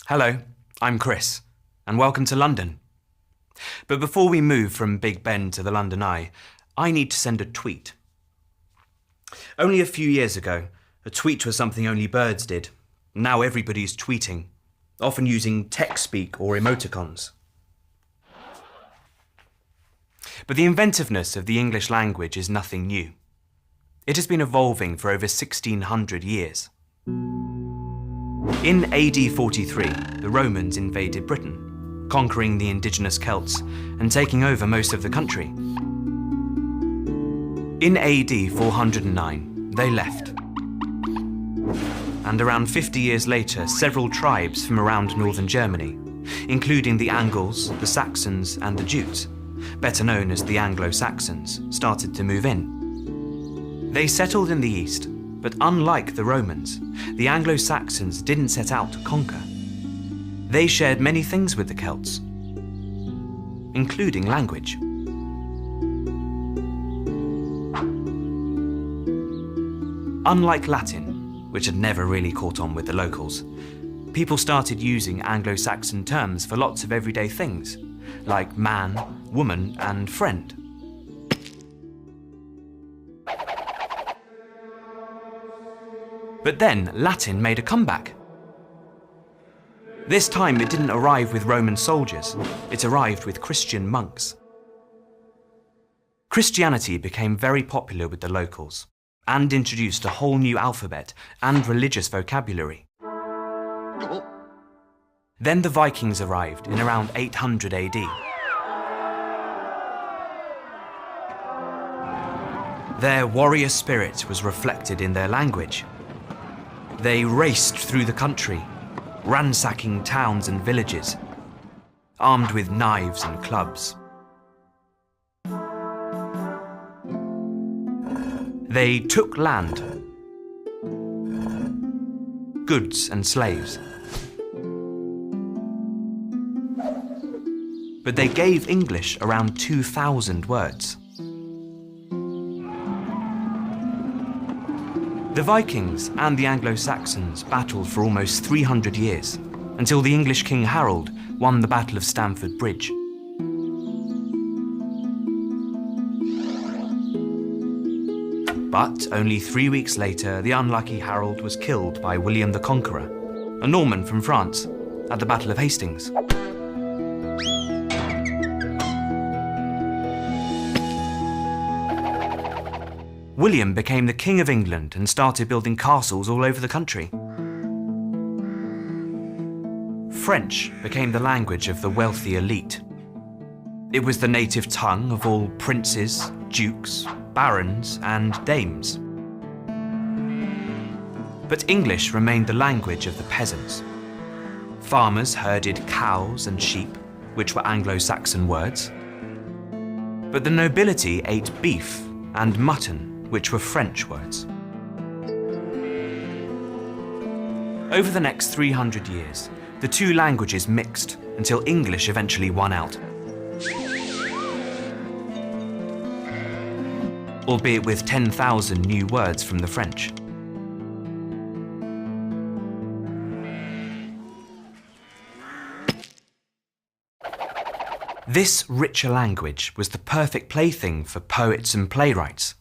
Hello, I'm Chris, and welcome to London. But before we move from Big Ben to the London Eye, I need to send a tweet. Only a few years ago, a tweet was something only birds did. Now everybody's tweeting, often using text speak or emoticons. But the inventiveness of the English language is nothing new. It has been evolving for over 1600 years. In AD 43, the Romans invaded Britain, conquering the indigenous Celts and taking over most of the country. In AD 409, they left. And around 50 years later, several tribes from around northern Germany, including the Angles, the Saxons and the Jutes, better known as the Anglo-Saxons, started to move in. They settled in the east, but unlike the Romans, the Anglo-Saxons didn't set out to conquer. They shared many things with the Celts, including language. Unlike Latin, which had never really caught on with the locals, people started using Anglo-Saxon terms for lots of everyday things, like man, woman, and friend. But then Latin made a comeback. This time it didn't arrive with Roman soldiers, it arrived with Christian monks. Christianity became very popular with the locals and introduced a whole new alphabet and religious vocabulary. Then the Vikings arrived in around 800 AD. Their warrior spirit was reflected in their language. They raced through the country, ransacking towns and villages, armed with knives and clubs. They took land, goods and slaves. But they gave English around 2,000 words. The Vikings and the Anglo-Saxons battled for almost 300 years, until the English King Harold won the Battle of Stamford Bridge. But only 3 weeks later, the unlucky Harold was killed by William the Conqueror, a Norman from France, at the Battle of Hastings. William became the King of England and started building castles all over the country. French became the language of the wealthy elite. It was the native tongue of all princes, dukes, barons, and dames. But English remained the language of the peasants. Farmers herded cows and sheep, which were Anglo-Saxon words. But the nobility ate beef and mutton, which were French words. Over the next 300 years, the two languages mixed until English eventually won out. Albeit with 10,000 new words from the French. This richer language was the perfect plaything for poets and playwrights,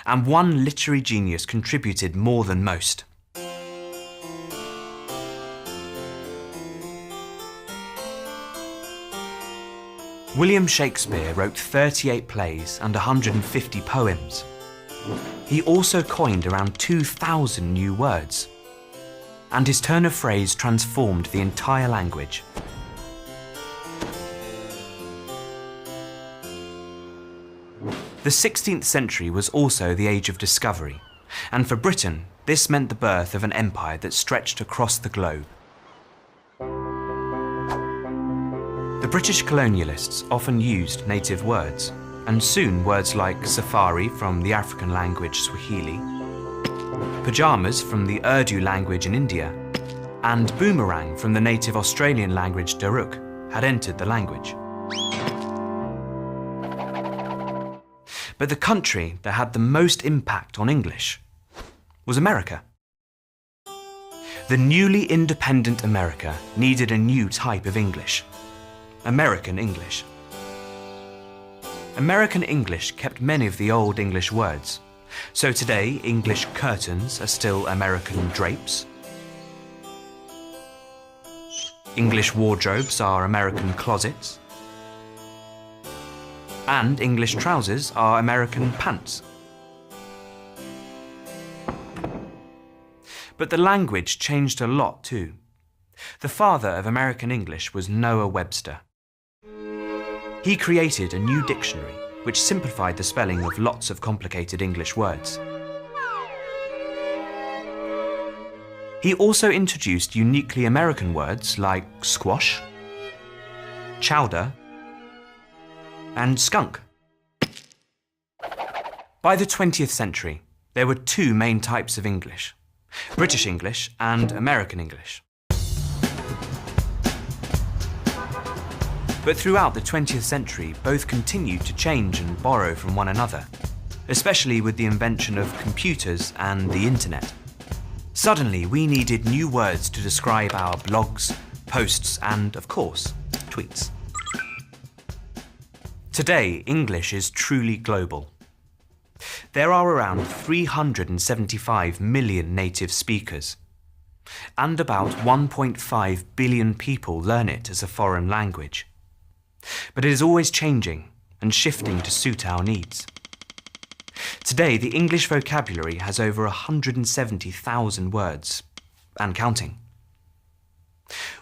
and one literary genius contributed more than most. William Shakespeare wrote 38 plays and 150 poems. He also coined around 2,000 new words, and his turn of phrase transformed the entire language. The 16th century was also the age of discovery, and for Britain, this meant the birth of an empire that stretched across the globe. The British colonialists often used native words, and soon words like safari from the African language Swahili, pyjamas from the Urdu language in India, and boomerang from the native Australian language Daruk had entered the language. But the country that had the most impact on English was America. The newly independent America needed a new type of English. American English. American English kept many of the old English words. So today, English curtains are still American drapes. English wardrobes are American closets. And English trousers are American pants. But the language changed a lot too. The father of American English was Noah Webster. He created a new dictionary which simplified the spelling of lots of complicated English words. He also introduced uniquely American words like squash, chowder, and skunk. By the 20th century, there were two main types of English: British English and American English. But throughout the 20th century, both continued to change and borrow from one another, especially with the invention of computers and the internet. Suddenly, we needed new words to describe our blogs, posts, and, of course, tweets. Today, English is truly global. There are around 375 million native speakers, and about 1.5 billion people learn it as a foreign language. But it is always changing and shifting to suit our needs. Today, the English vocabulary has over 170,000 words, and counting.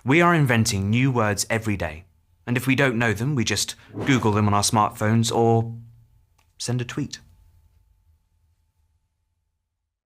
We are inventing new words every day, and if we don't know them, we just Google them on our smartphones or send a tweet.